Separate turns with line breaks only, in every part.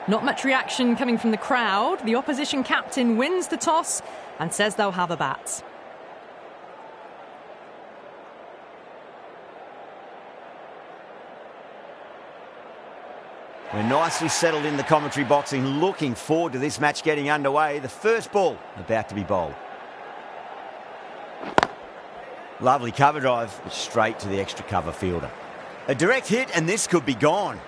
Not much reaction coming from the crowd. The opposition captain wins the toss and says they'll have a bat.
We're nicely settled in the commentary boxing, looking forward to this match getting underway. The first ball about to be bowled. Lovely cover drive, but straight to the extra cover fielder. A direct hit and this could be gone.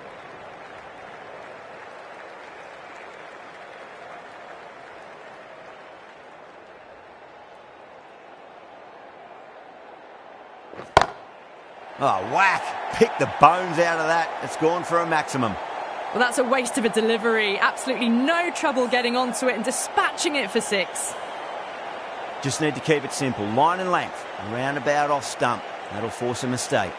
Oh, whack! Pick the bones out of that. It's gone for a maximum.
Well, that's a waste of a delivery. Absolutely no trouble getting onto it and dispatching it for 6.
Just need to keep it simple. Line and length. Roundabout off stump. That'll force a mistake.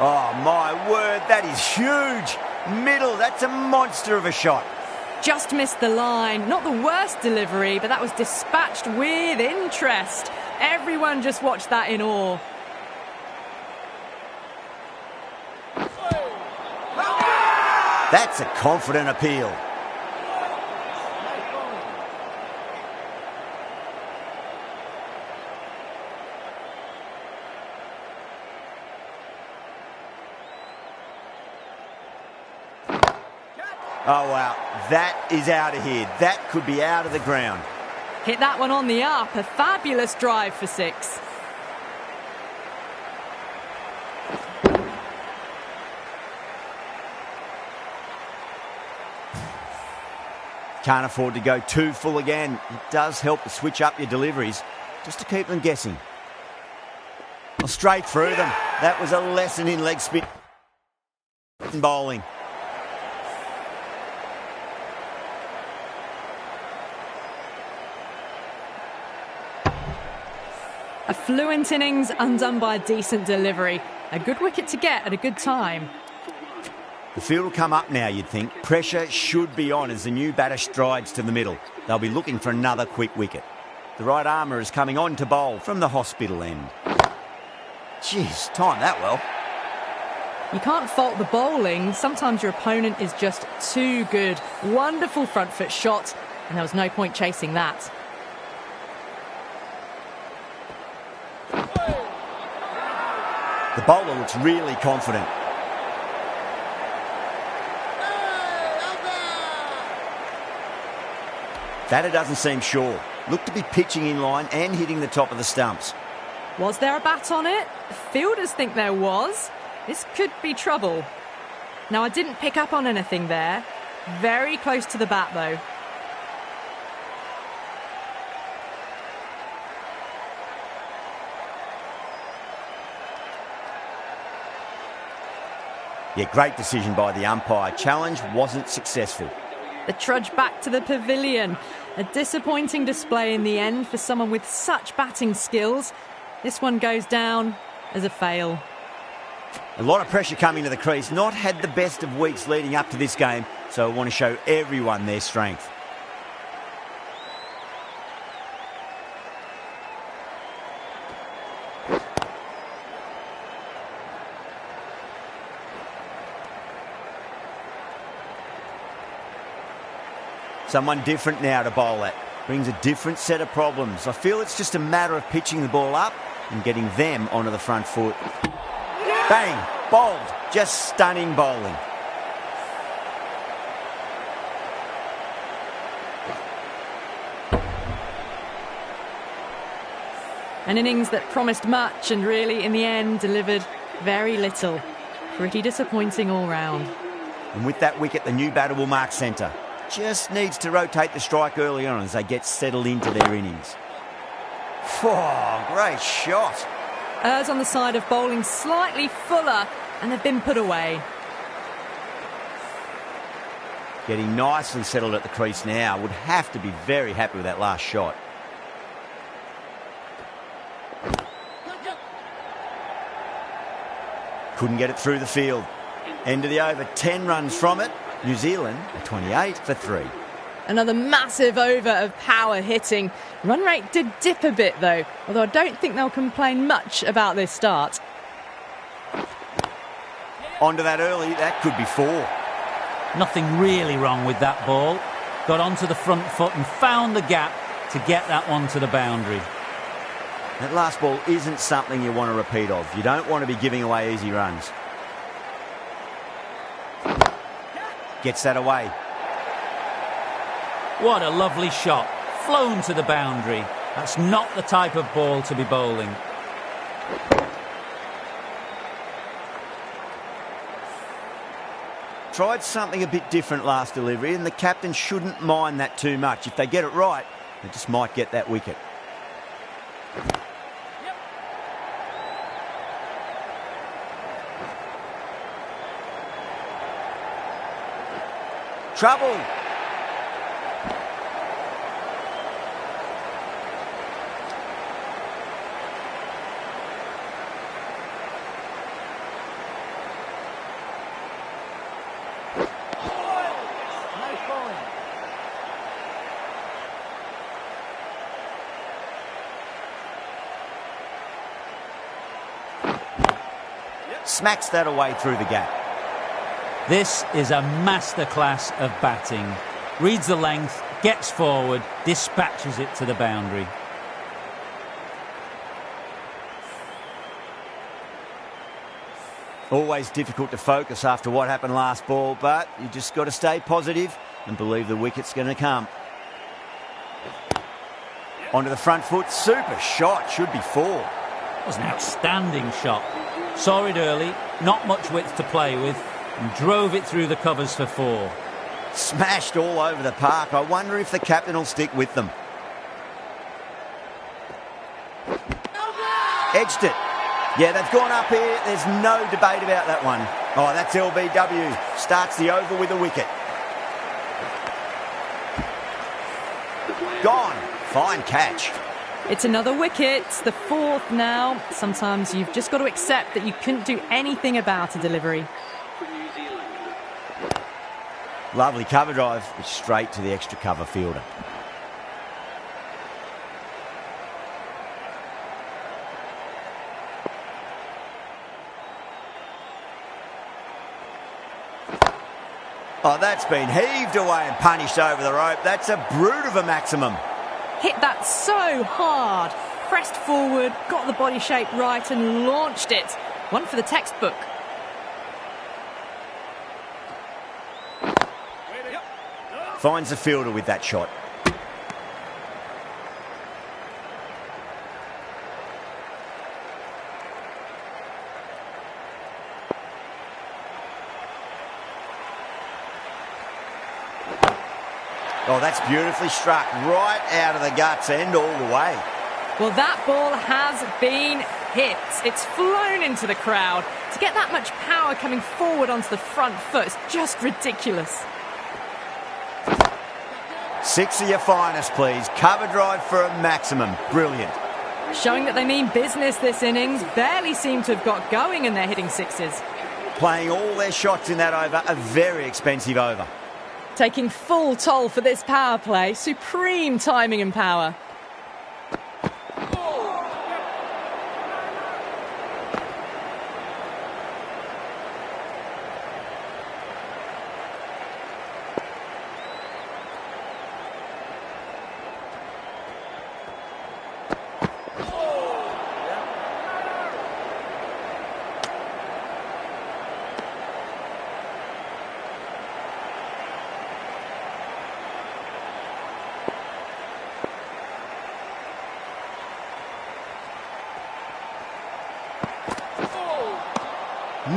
Oh, my word. That is huge. Middle. That's a monster of a shot.
Just missed the line. Not the worst delivery, but that was dispatched with interest. Everyone just watched that in awe.
That's a confident appeal. Oh, wow. That is out of here. That could be out of the ground.
Hit that one on the up. A fabulous drive for 6.
Can't afford to go too full again. It does help to switch up your deliveries, just to keep them guessing. Well, straight through them. That was a lesson in leg spin bowling.
A fluent innings undone by a decent delivery. A good wicket to get at a good time.
The field will come up now, you'd think. Pressure should be on as the new batter strides to the middle. They'll be looking for another quick wicket. The right armour is coming on to bowl from the hospital end. Jeez, timed that well.
You can't fault the bowling. Sometimes your opponent is just too good. Wonderful front foot shot, and there was no point chasing that.
The bowler looks really confident. Batter doesn't seem sure. Looked to be pitching in line and hitting the top of the stumps.
Was there a bat on it? Fielders think there was. This could be trouble. Now, I didn't pick up on anything there. Very close to the bat, though.
Yeah, great decision by the umpire. Challenge wasn't successful.
The trudge back to the pavilion. A disappointing display in the end for someone with such batting skills. This one goes down as a fail.
A lot of pressure coming to the crease. Not had the best of weeks leading up to this game, so I want to show everyone their strength. Someone different now to bowl at. Brings a different set of problems. I feel it's just a matter of pitching the ball up and getting them onto the front foot. Bang! Bowled. Just stunning bowling.
An innings that promised much and really, in the end, delivered very little. Pretty disappointing all round.
And with that wicket, the new batter will mark centre. Just needs to rotate the strike early on as they get settled into their innings. Oh, great shot.
Errs on the side of bowling slightly fuller, and they've been put away.
Getting nicely settled at the crease now. Would have to be very happy with that last shot. Couldn't get it through the field. End of the over, 10 runs from it. New Zealand are 28 for 3.
Another massive over of power hitting. Run rate did dip a bit though, although I don't think they'll complain much about this start.
Onto that early, that could be 4.
Nothing really wrong with that ball. Got onto the front foot and found the gap to get that one to the boundary.
That last ball isn't something you want to repeat of. You don't want to be giving away easy runs. Gets that away.
What a lovely shot. Flown to the boundary. That's not the type of ball to be bowling.
Tried something a bit different last delivery, and the captain shouldn't mind that too much. If they get it right, they just might get that wicket. Trouble. Smacks that away through the gap.
This is a masterclass of batting. Reads the length, gets forward, dispatches it to the boundary.
Always difficult to focus after what happened last ball, but you just got to stay positive and believe the wicket's going to come. Onto the front foot, super shot, should be 4.
It was an outstanding shot. Saw it early, not much width to play with, and drove it through the covers for 4.
Smashed all over the park. I wonder if the captain will stick with them. Edged it. Yeah, they've gone up here. There's no debate about that one. Oh, that's LBW. Starts the over with a wicket. Gone. Fine catch.
It's another wicket, the 4th now. Sometimes you've just got to accept that you couldn't do anything about a delivery.
Lovely cover drive, but straight to the extra cover fielder. Oh, that's been heaved away and punished over the rope. That's a brute of a maximum.
Hit that so hard. Pressed forward, got the body shape right and launched it. One for the textbook.
Finds the fielder with that shot. Oh, that's beautifully struck right out of the guts end all the way.
Well, that ball has been hit. It's flown into the crowd. To get that much power coming forward onto the front foot is just ridiculous.
6 of your finest, please. Cover drive for a maximum. Brilliant.
Showing that they mean business this innings. Barely seem to have got going and they're hitting 6s.
Playing all their shots in that over, a very expensive over.
Taking full toll for this power play. Supreme timing and power.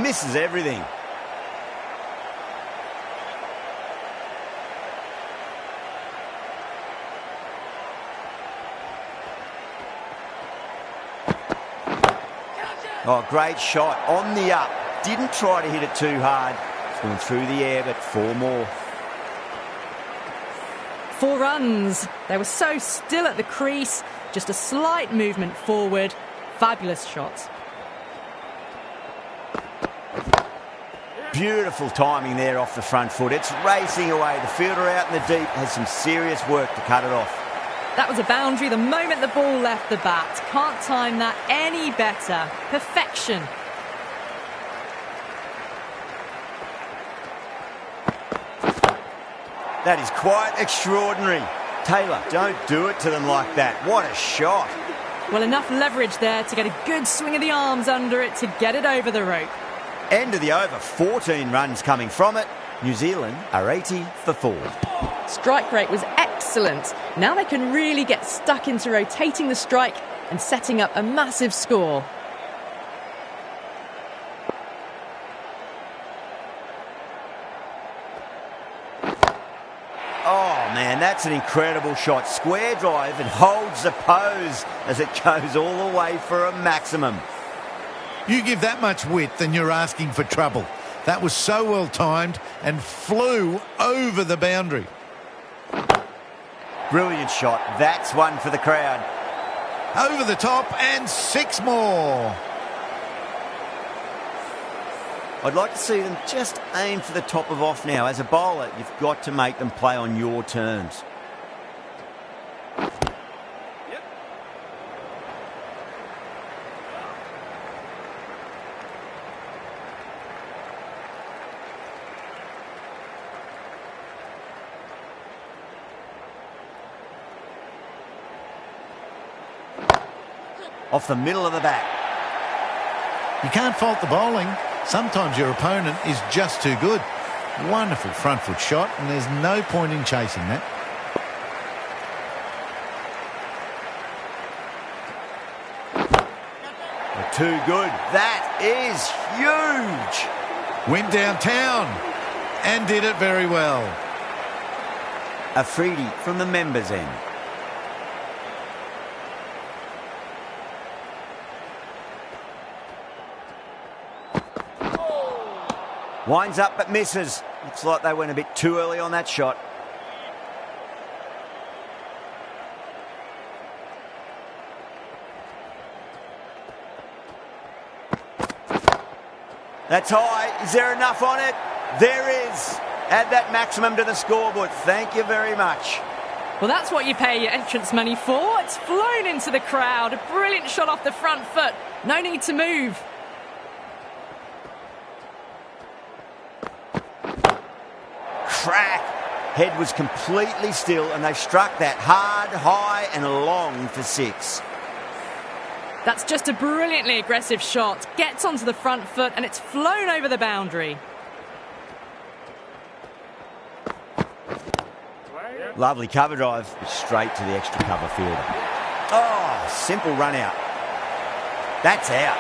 Misses everything. Oh, great shot. On the up. Didn't try to hit it too hard. It's gone through the air, but 4 more.
4 runs. They were so still at the crease. Just a slight movement forward. Fabulous shot.
Beautiful timing there off the front foot. It's racing away. The fielder out in the deep has some serious work to cut it off.
That was a boundary the moment the ball left the bat. Can't time that any better. Perfection.
That is quite extraordinary. Taylor, don't do it to them like that. What a shot.
Well, enough leverage there to get a good swing of the arms under it to get it over the rope.
End of the over, 14 runs coming from it. New Zealand are 80 for 4.
Strike rate was excellent. Now they can really get stuck into rotating the strike and setting up a massive score.
Oh, man, that's an incredible shot. Square drive and holds the pose as it goes all the way for a maximum.
You give that much width and you're asking for trouble. That was so well timed and flew over the boundary.
Brilliant shot. That's one for the crowd.
Over the top and 6 more.
I'd like to see them just aim for the top of off now. As a bowler, you've got to make them play on your terms. Off the middle of the bat.
You can't fault the bowling. Sometimes your opponent is just too good. Wonderful front foot shot, and there's no point in chasing that.
Too good. That is huge.
Went downtown and did it very well.
Afridi from the members' end. Winds up but misses. Looks like they went a bit too early on that shot. That's high. Is there enough on it? There is. Add that maximum to the scoreboard. Thank you very much.
Well, that's what you pay your entrance money for. It's flown into the crowd. A brilliant shot off the front foot. No need to move.
Crack. Head was completely still and they struck that hard, high and long for 6.
That's just a brilliantly aggressive shot. Gets onto the front foot and it's flown over the boundary.
Lovely cover drive, straight to the extra cover fielder. Oh, simple run out. That's out.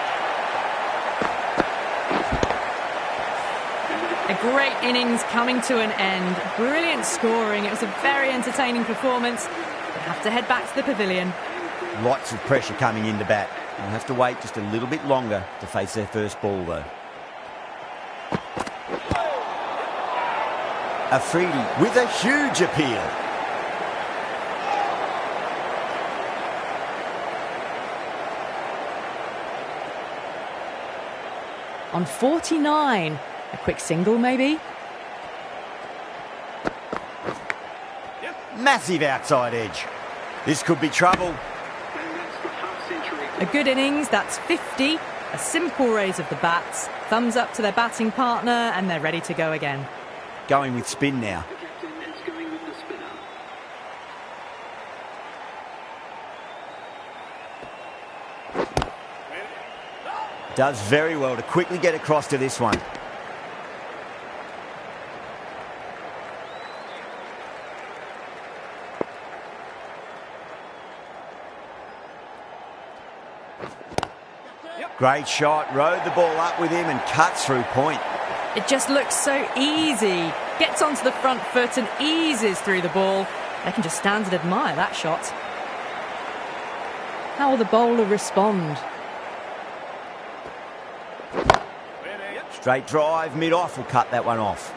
A great innings coming to an end. Brilliant scoring. It was a very entertaining performance. They have to head back to the pavilion.
Lots of pressure coming into bat. They'll have to wait just a little bit longer to face their first ball, though. Afridi with a huge appeal.
On 49. A quick single, maybe?
Massive outside edge. This could be trouble.
A good innings, that's 50. A simple raise of the bats. Thumbs up to their batting partner, and they're ready to go again.
Going with spin now. Does very well to quickly get across to this one. Great shot, rode the ball up with him and cuts through point.
It just looks so easy. Gets onto the front foot and eases through the ball. They can just stand and admire that shot. How will the bowler respond?
Straight drive, mid-off will cut that one off.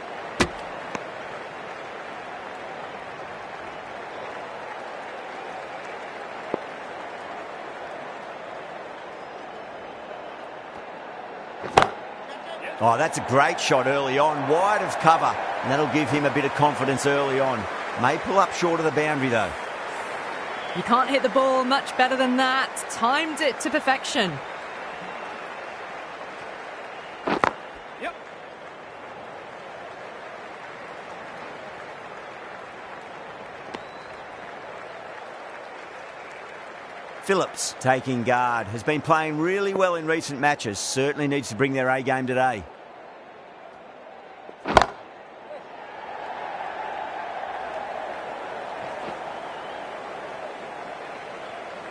Oh, that's a great shot early on, wide of cover, and that'll give him a bit of confidence early on. May pull up short of the boundary, though.
You can't hit the ball much better than that. Timed it to perfection.
Phillips taking guard. Has been playing really well in recent matches. Certainly needs to bring their A game today.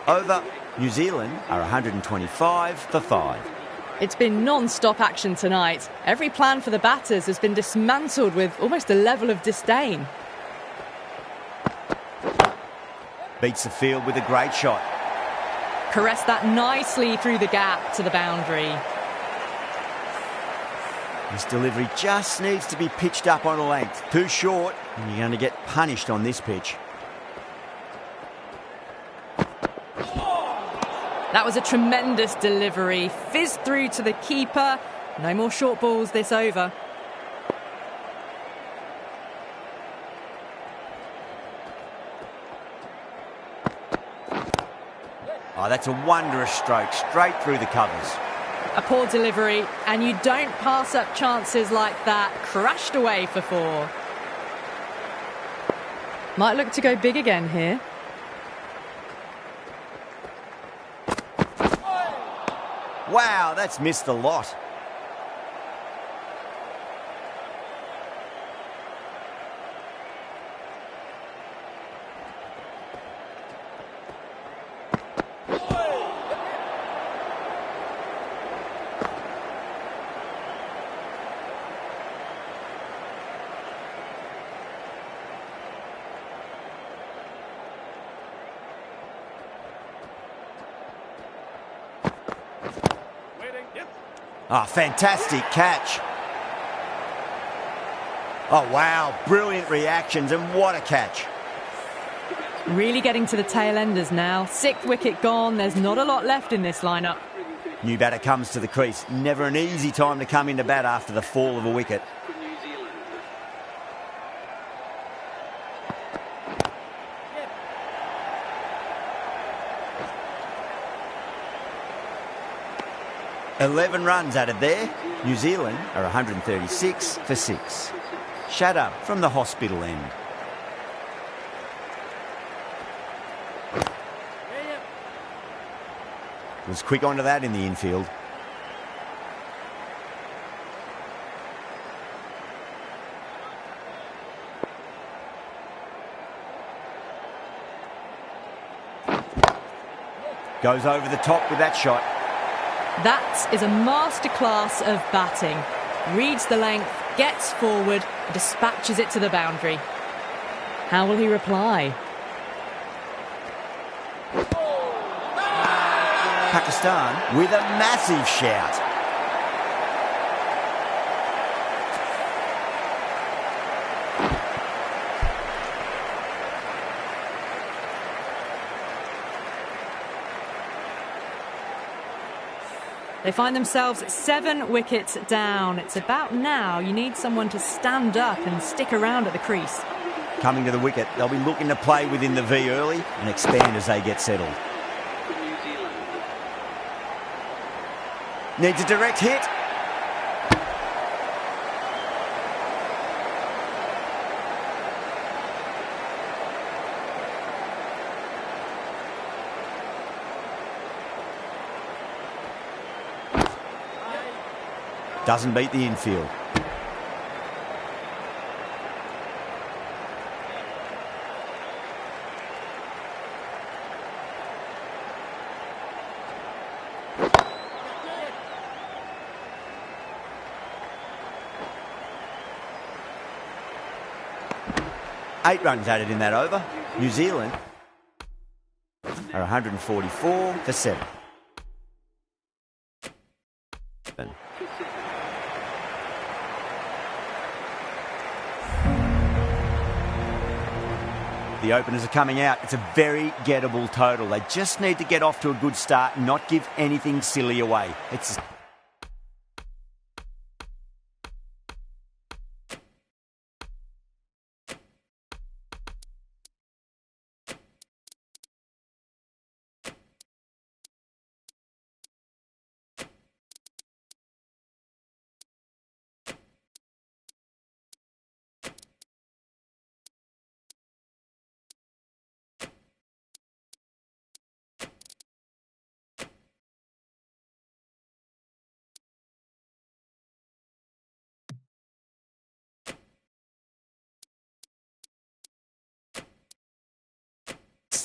Over. New Zealand are 125 for 5.
It's been non-stop action tonight. Every plan for the batters has been dismantled with almost a level of disdain.
Beats the field with a great shot.
Caressed that nicely through the gap to the boundary.
This delivery just needs to be pitched up on a length. Too short, and you're going to get punished on this pitch.
That was a tremendous delivery. Fizzed through to the keeper. No more short balls this over.
Oh, that's a wondrous stroke, straight through the covers.
A poor delivery, and you don't pass up chances like that. Crashed away for 4. Might look to go big again here.
Wow, that's missed a lot. Oh, fantastic catch. Oh, wow. Brilliant reactions, and what a catch.
Really getting to the tail enders now. 6th wicket gone. There's not a lot left in this lineup.
New batter comes to the crease. Never an easy time to come into bat after the fall of a wicket. $11 runs added there. New Zealand are 136 for 6. Shatter from the hospital end. Was quick onto that in the infield. Goes over the top with that shot.
That is a masterclass of batting. Reads the length, gets forward, and dispatches it to the boundary. How will he reply?
Pakistan with a massive shout.
They find themselves 7 wickets down. It's about now you need someone to stand up and stick around at the crease.
Coming to the wicket, they'll be looking to play within the V early and expand as they get settled. Needs a direct hit. Doesn't beat the infield. Eight runs added in that over. New Zealand are 144 for 7. The openers are coming out. It's a very gettable total. They just need to get off to a good start and not give anything silly away. It's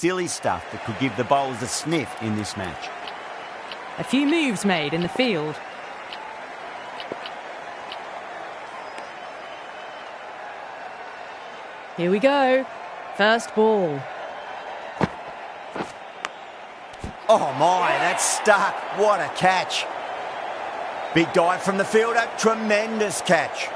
silly stuff that could give the bowlers a sniff in this match.
A few moves made in the field. Here we go. First ball.
Oh my, that's stuck. What a catch. Big dive from the fielder. Tremendous catch.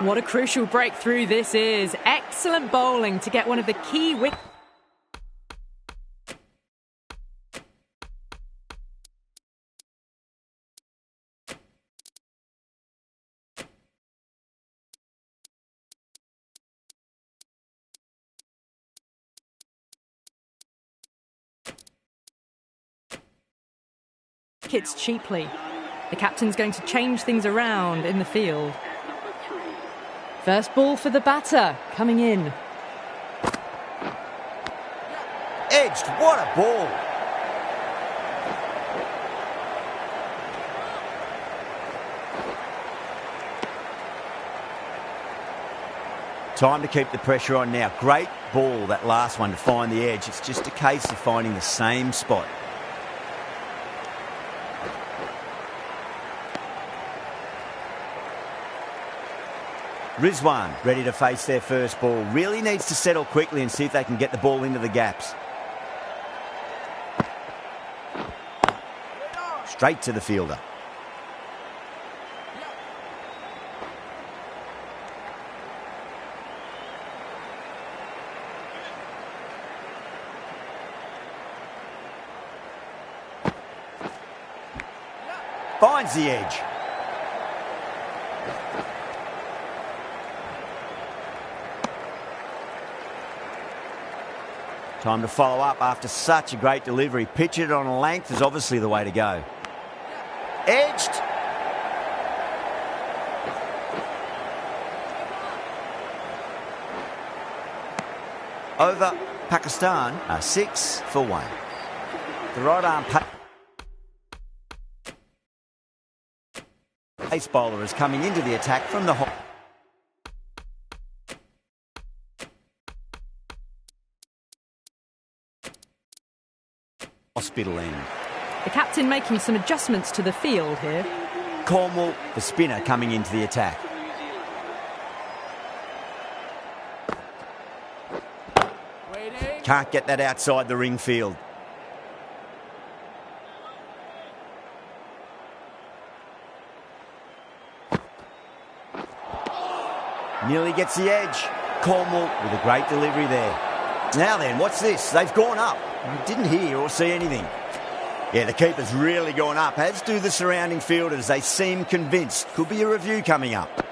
What a crucial breakthrough this is. Excellent bowling to get one of the key wickets. Cheaply. The captain's going to change things around in the field. First ball for the batter, coming in.
Edged, what a ball. Time to keep the pressure on now. Great ball, that last one, to find the edge. It's just a case of finding the same spot. Rizwan ready to face their first ball. Really needs to settle quickly and see if they can get the ball into the gaps. Straight to the fielder. Finds the edge. Time to follow up after such a great delivery. Pitch it on a length is obviously the way to go. Edged. Over Pakistan are 6 for 1. The right arm pace bowler is coming into the attack from the hospital end.
The captain making some adjustments to the field here.
Cornwall, the spinner, coming into the attack. Can't get that outside the ring field. Nearly gets the edge. Cornwall with a great delivery there. Now then, what's this? They've gone up. We didn't hear or see anything. Yeah, the keeper's really gone up, as do the surrounding fielders. They seem convinced. Could be a review coming up.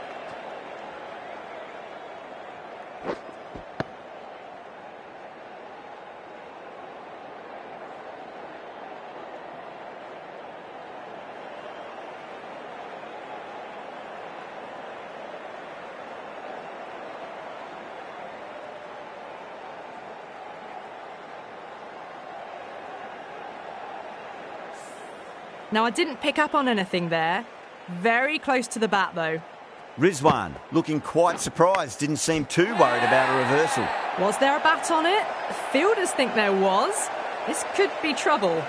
Now, I didn't pick up on anything there. Very close to the bat, though.
Rizwan looking quite surprised. Didn't seem too worried about a reversal.
Was there a bat on it? The fielders think there was. This could be trouble.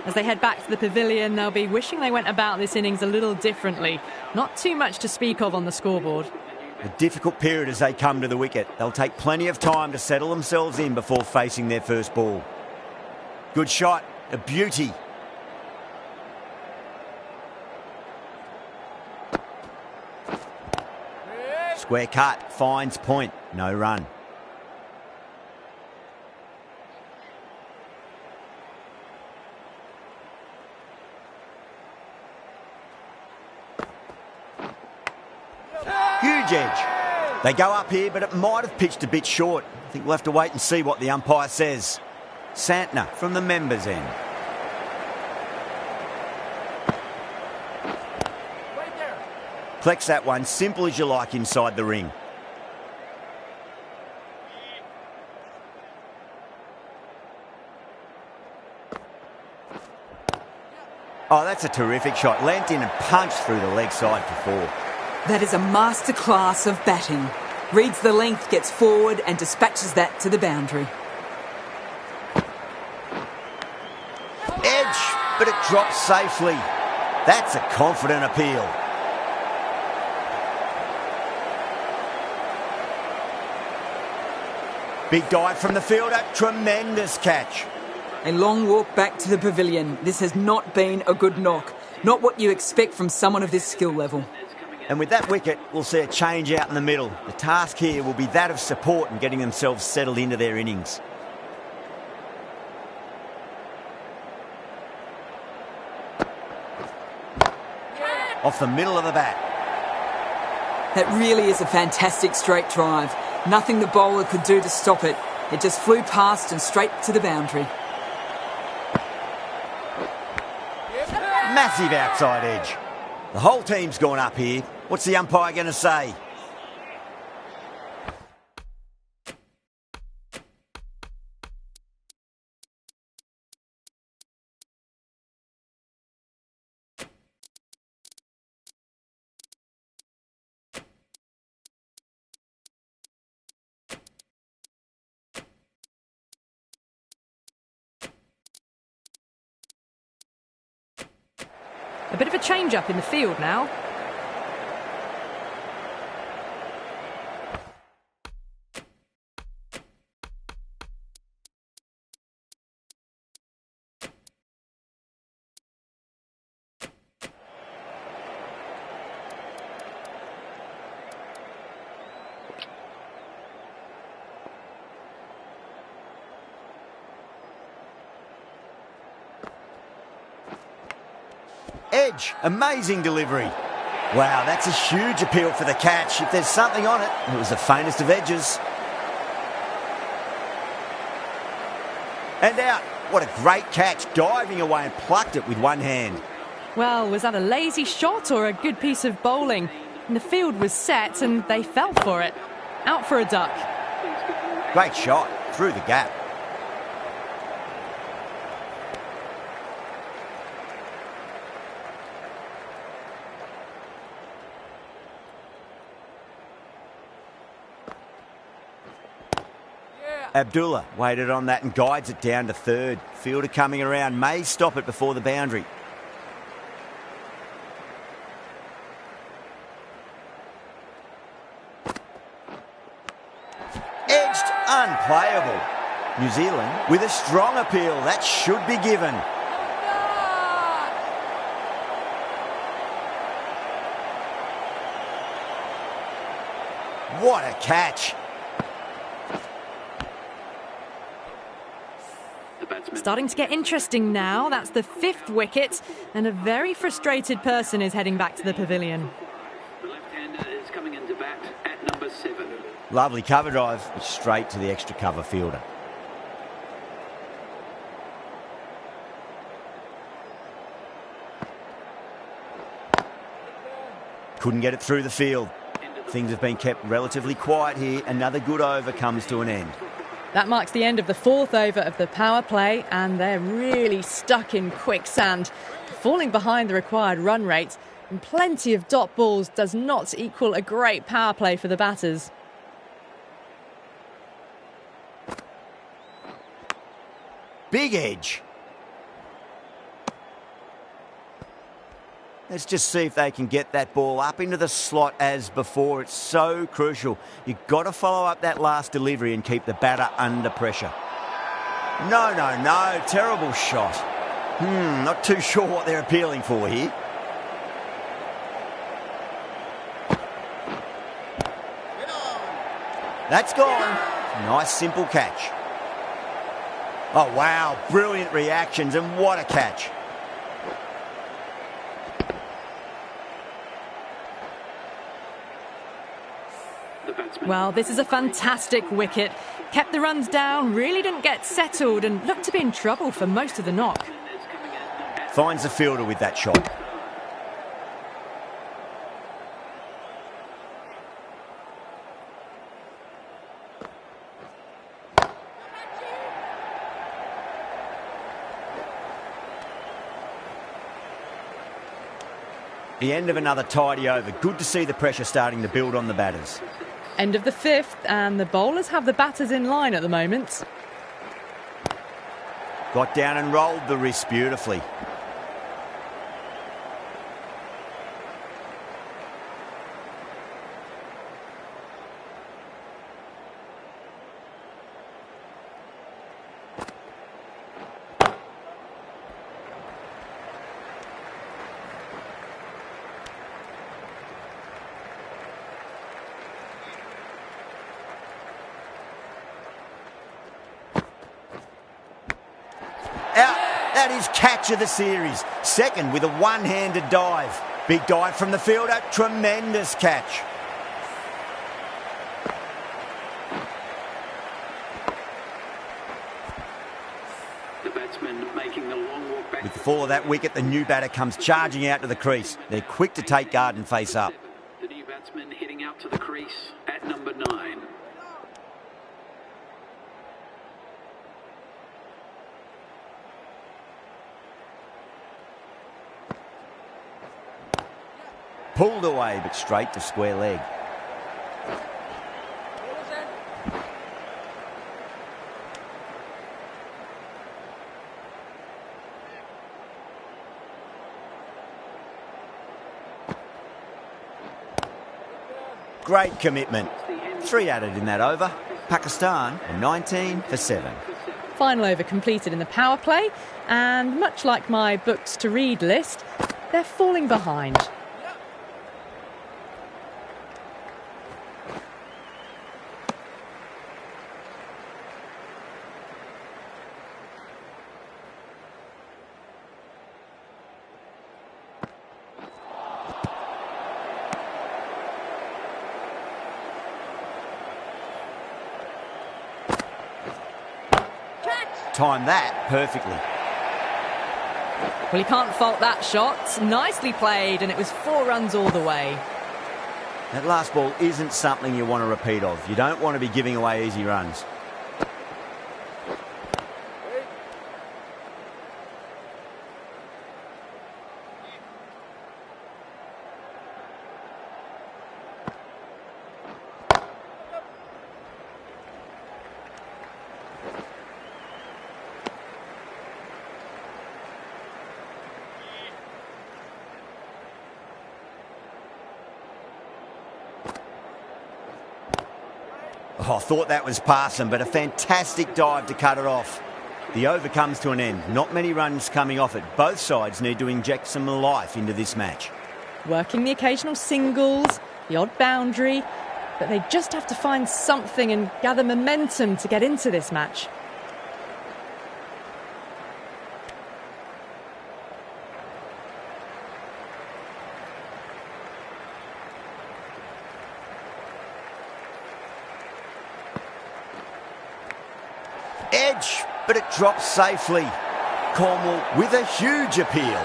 As they head back to the pavilion, they'll be wishing they went about this innings a little differently. Not too much to speak of on the scoreboard.
A difficult period as they come to the wicket. They'll take plenty of time to settle themselves in before facing their first ball. Good shot, a beauty. Square cut, finds point, no run. Huge edge. They go up here, but it might have pitched a bit short. I think we'll have to wait and see what the umpire says. Santner from the members' end. Flex that one, simple as you like inside the ring. Oh, that's a terrific shot. Leant in and punched through the leg side for four.
That is a masterclass of batting. Reads the length, gets forward and dispatches that to the boundary.
Edge, but it drops safely. That's a confident appeal. Big dive from the fielder. Tremendous catch.
A long walk back to the pavilion. This has not been a good knock. Not what you expect from someone of this skill level.
And with that wicket, we'll see a change out in the middle. The task here will be that of support and getting themselves settled into their innings. Off the middle of the bat.
That really is a fantastic straight drive. Nothing the bowler could do to stop it. It just flew past and straight to the boundary.
Massive outside edge. The whole team's gone up here. What's the umpire going to say?
A bit of a change-up in the field now.
Edge, amazing delivery. Wow, that's a huge appeal for the catch. If there's something on it, it was the faintest of edges. And out. What a great catch, diving away and plucked it with one hand.
Well, was that a lazy shot or a good piece of bowling? And the field was set and they fell for it. Out for a duck.
Great shot, through the gap. Abdullah waited on that and guides it down to third. Fielder coming around, may stop it before the boundary. Edged, unplayable. New Zealand with a strong appeal. That should be given. What a catch.
Starting to get interesting now. That's the 5th wicket, and a very frustrated person is heading back to the pavilion.
The left-hander is coming into bat at number 7.
Lovely cover drive, straight to the extra cover fielder. Couldn't get it through the field. Things have been kept relatively quiet here. Another good over comes to an end.
That marks the end of the 4th over of the power play, and they're really stuck in quicksand, falling behind the required run rate, and plenty of dot balls does not equal a great power play for the batters.
Big edge. Let's just see if they can get that ball up into the slot as before. It's so crucial. You've got to follow up that last delivery and keep the batter under pressure. No. Terrible shot. Not too sure what they're appealing for here. That's gone. Nice, simple catch. Oh, wow. Brilliant reactions, and what a catch.
Well, this is a fantastic wicket. Kept the runs down, really didn't get settled, and looked to be in trouble for most of the knock.
Finds the fielder with that shot. The end of another tidy over. Good to see the pressure starting to build on the batters.
End of the 5th, and the bowlers have the batters in line at the moment.
Got down and rolled the wrist beautifully. Out. That is catch of the series. Second with a one-handed dive. Big dive from the fielder. Tremendous catch.
The batsman making the long walk back.
With the fall of that wicket, the new batter comes charging out to the crease. They're quick to take guard and face up.
The new batsman heading out to the crease at number 9.
Pulled away, but straight to square leg. Great commitment. 3 added in that over. Pakistan are 19 for 7.
Final over completed in the power play, and much like my books to read list, they're falling behind.
Timed that perfectly.
Well, you can't fault that shot. Nicely played, and it was 4 runs all the way.
That last ball isn't something you want to repeat of. You don't want to be giving away easy runs. Oh, I thought that was passing, but a fantastic dive to cut it off. The over comes to an end. Not many runs coming off it. Both sides need to inject some life into this match.
Working the occasional singles, the odd boundary, but they just have to find something and gather momentum to get into this match.
Edge, but it drops safely. Cornwall with a huge appeal.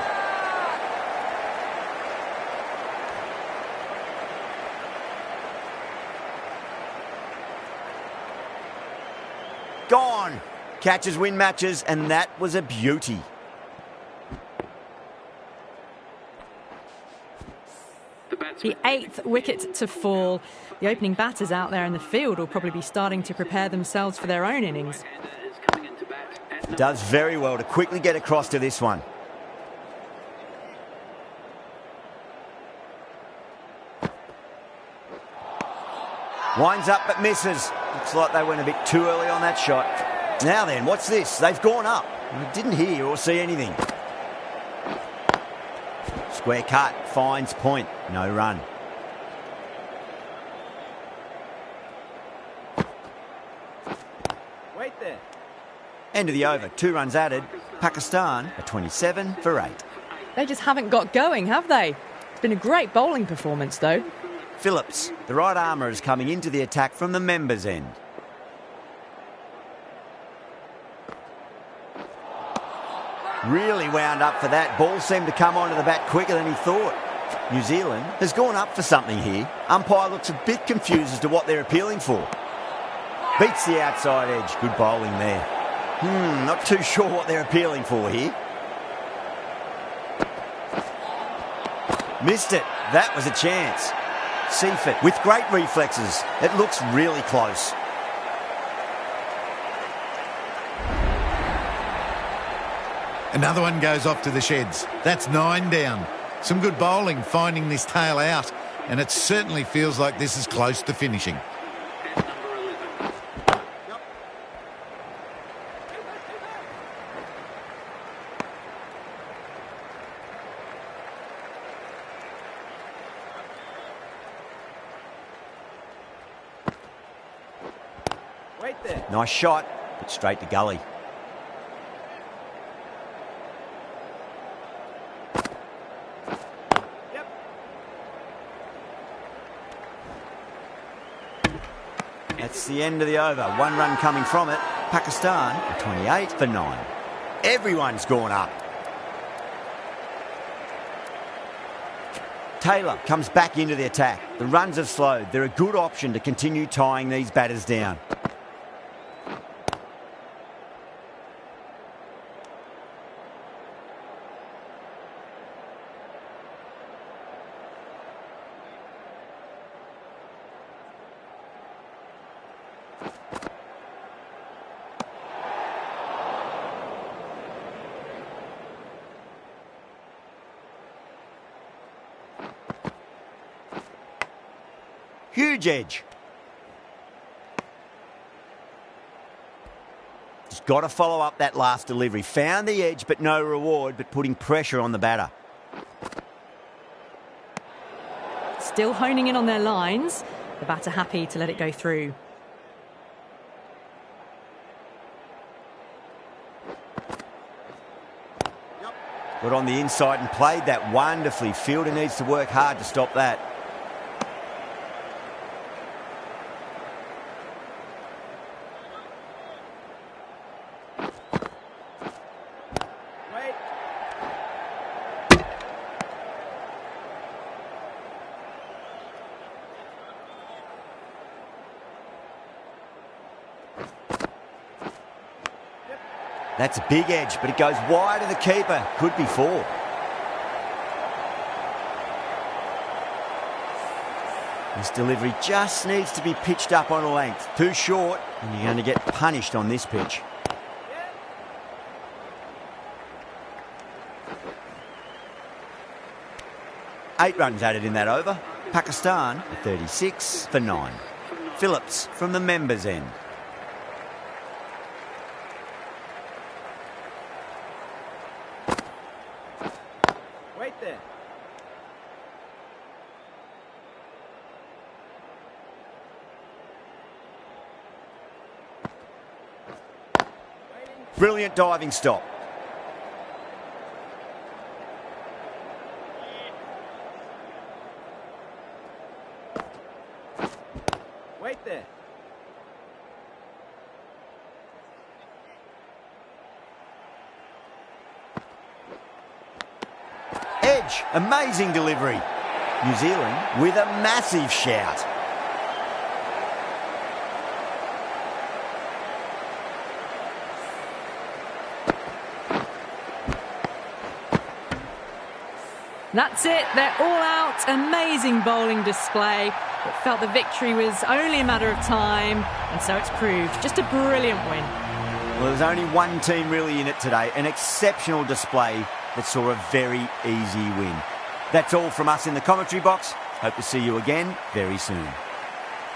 Gone. Catches win matches, and that was a beauty.
The 8th wicket to fall. The opening batters out there in the field will probably be starting to prepare themselves for their own innings.
Does very well to quickly get across to this one. Winds up but misses. Looks like they went a bit too early on that shot. Now then, what's this? They've gone up. I didn't hear or see anything. Square cut, finds point, no run.
Wait there.
End of the over, 2 runs added. Pakistan are 27 for 8.
They just haven't got going, have they? It's been a great bowling performance, though.
Phillips, the right armour, is coming into the attack from the members' end. Really wound up for that. Ball seemed to come onto the bat quicker than he thought. New Zealand has gone up for something here. Umpire looks a bit confused as to what they're appealing for. Beats the outside edge. Good bowling there. Not too sure what they're appealing for here. Missed it. That was a chance. Seifert with great reflexes. It looks really close.
Another one goes off to the sheds. That's 9 down. Some good bowling finding this tail out, and it certainly feels like this is close to finishing.
Wait there.
Nice shot, but straight to gully. That's the end of the over. 1 run coming from it. Pakistan, 28 for 9. Everyone's gone up. Taylor comes back into the attack. The runs have slowed. They're a good option to continue tying these batters down. Huge edge. Just got to follow up that last delivery. Found the edge, but no reward, but putting pressure on the batter.
Still honing in on their lines. The batter happy to let it go through.
Got on the inside and played that wonderfully. Fielder needs to work hard to stop that. That's a big edge, but it goes wide of the keeper. Could be 4. This delivery just needs to be pitched up on a length. Too short, and you're going to get punished on this pitch. Eight runs added in that over. Pakistan, 36 for 9. Phillips from the members' end.
There.
Brilliant diving stop.
Wait there.
Edge, amazing delivery. New Zealand with a massive shout.
That's it, they're all out. Amazing bowling display. It felt the victory was only a matter of time, and so it's proved just a brilliant win.
Well, there's only one team really in it today, an exceptional display that saw a very easy win. That's all from us in the commentary box. Hope to see you again very soon.